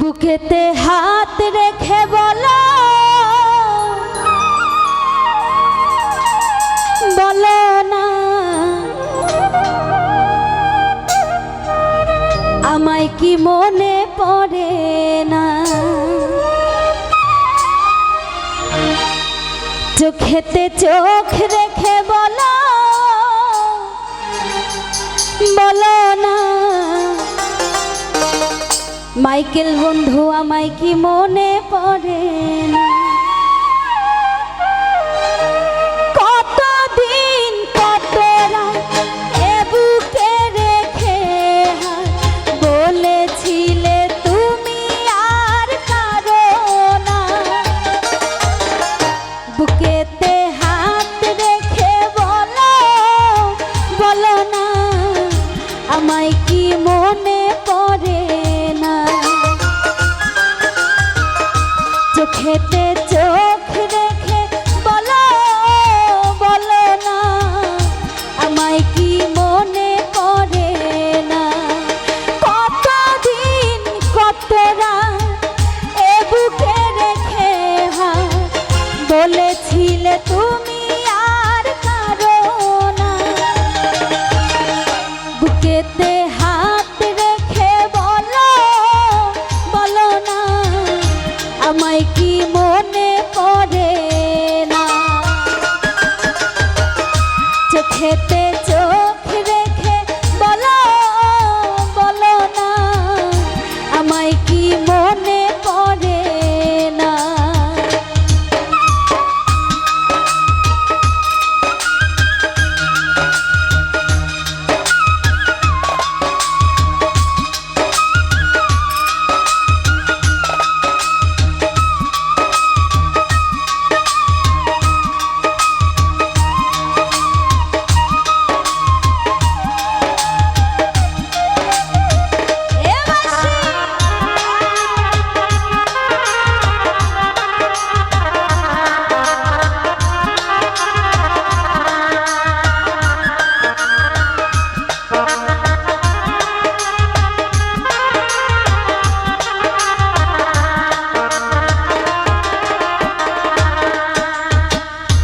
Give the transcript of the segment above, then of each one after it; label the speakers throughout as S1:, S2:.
S1: বুকেতে হাত রেখে বলো বলো না আমায় কি মনে পড়ে না। চোখেতে চোখ রেখে বলো বলো না মাইকেল বন্ধু আমায় কি মনে পড়ে না। কতদিন কত রাত এ বুকে রেখে বলেছিলে তুমি আর কারো না। বুকেতে হাত রেখে বলো বলো না আমায় কি মনে পড়ে না। চোখেতে চোখ রেখে বলো বলো না আমায় কি মনে পড়ে না। কতদিন কত রাত এ বুকে রেখে বলেছিলে তুমি আর কারো না। বুকেতে হাত রেখে বলো বলো না আমায় কি মনে পড়ে না। চোখেতে চোখ রেখে বলো বলো না আমায় কি মনে পড়ে না।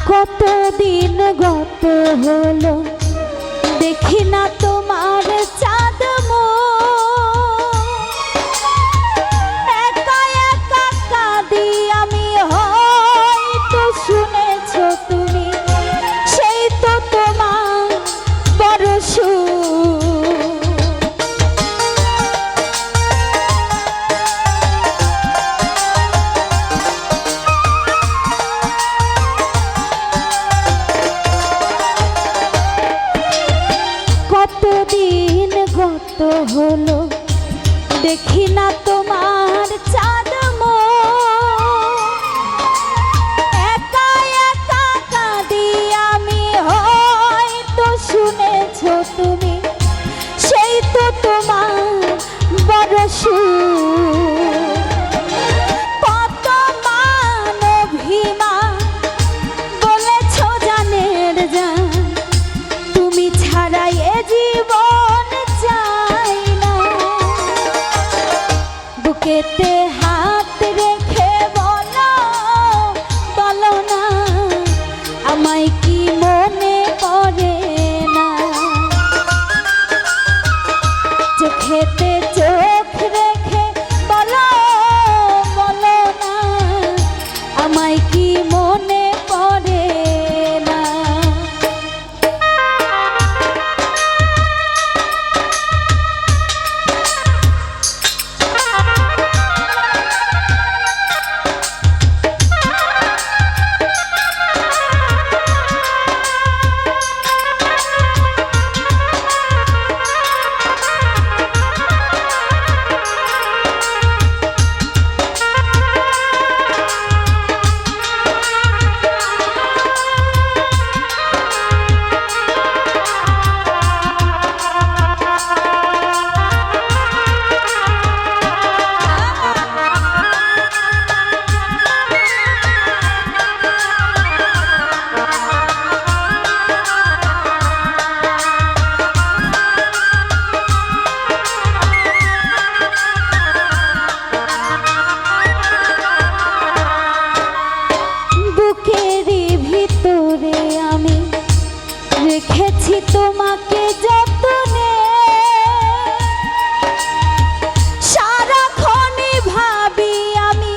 S1: কতদিন গত হলো দেখি না তোমার চাঁদ একা একা কাঁদি আমি হয়তো শুনেছ তুমি সেই তো তোমার বড় কতদিন গত হলো দেখি না তোমার চাঁদ একা একা কাঁদি আমি হয়তো শুনেছ তুমি সেই তো তোমার বড় কত মান অভিমান বলেছ জানের জান তুমি ছাড়া এ জীবন চাই না। বুকেতে হাত রেখে বলো বলো না আমায় কি মনে পড়ে না। চোখেতে চোখ রেখে বলো বলো না আমায় কি মনে পড়ে না। দেখেছি তোমাকে যতনে, সারাক্ষণই ভাবি আমি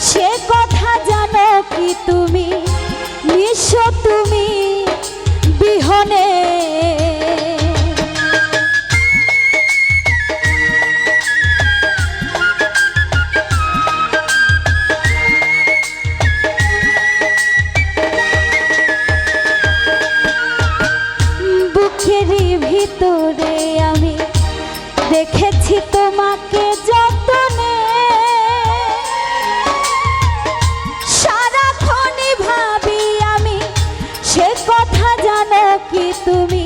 S1: সে কথা জানো কি তুমি, নিঃস্ব তুমি বিহনে। বুকেরই ভিতরে আমি দেখেছি তোমাকে যতনে, সারাক্ষণই ভাবি আমি সে কথা জানো কি তুমি,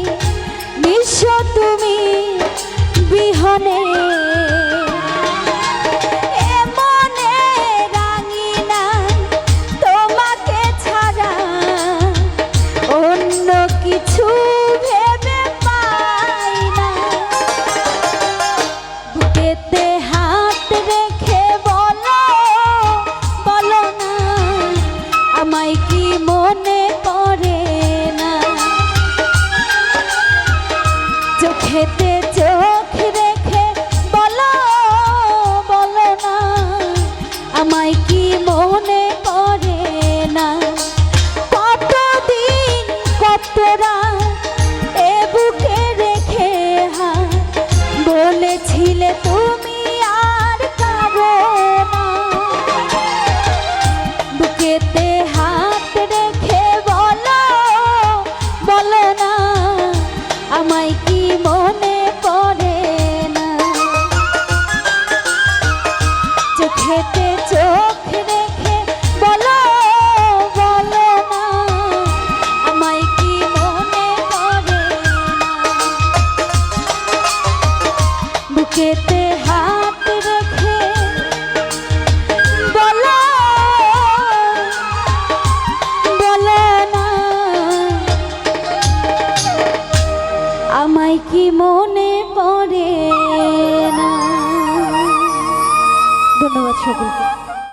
S1: নিঃস্ব তুমি বিহনে। কিছু ভেবে পাই না, বুকেতে হাত রেখে বলো বলো না, আমায় কি মনে পড়ে না, চোখেতে চোখ রেখে বলো বলো না, আমায় কি মনে পড়ে না। তোরা এ বুকে রেখে বলেছিলে তুমি আর কারো না, বুকেতে হাত রেখে বলো বলো না, আমায় কি মনে পড়ে না, চোখেতে চোখ রেখে বলো বলো না, আমায় কি বুকেতে হাত রেখে বলো বলো না, আমায় কি মনে পড়ে না। ধন্যবাদ সকলকে।